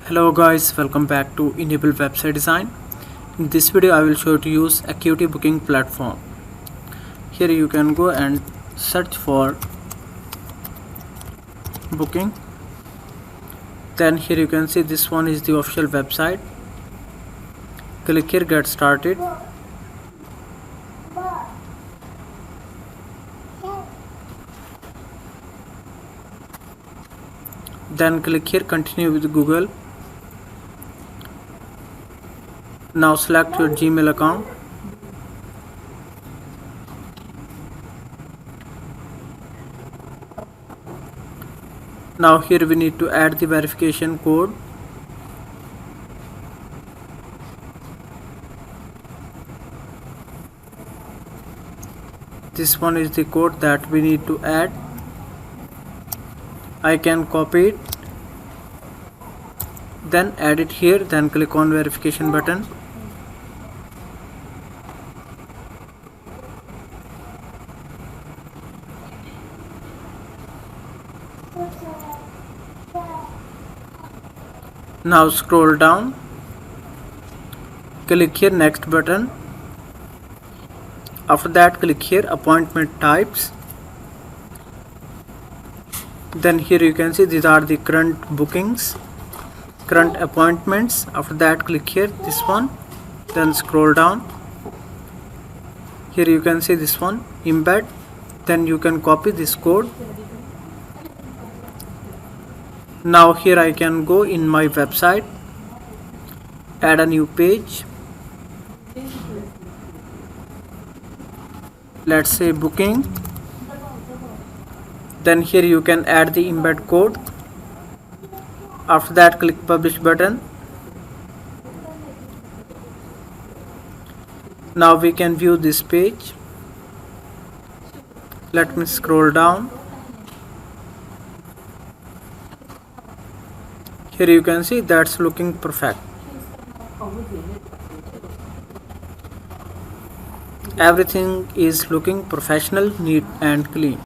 Hello guys, welcome back to Enable Website Design. In this video I will show you to use Acuity booking platform. Here you can go and search for booking. Then here you can see this one is the official website. Click here, get started. Then click here, continue with Google. Now select your Gmail account. Now here we need to add the verification code. This one is the code that we need to add. I can copy it, then add it here, then click on verification button. Now scroll down, click here next button. After that click here appointment types. Then here you can see these are the current bookings, current appointments. After that click here this one, then scroll down. Here you can see this one, embed. Then you can copy this code. Now here I can go in my website, add a new page. Let's say booking. Then here you can add the embed code. After that click publish button. Now we can view this page. Let me scroll down. Here you can see that's looking perfect. Everything is looking professional, neat and clean.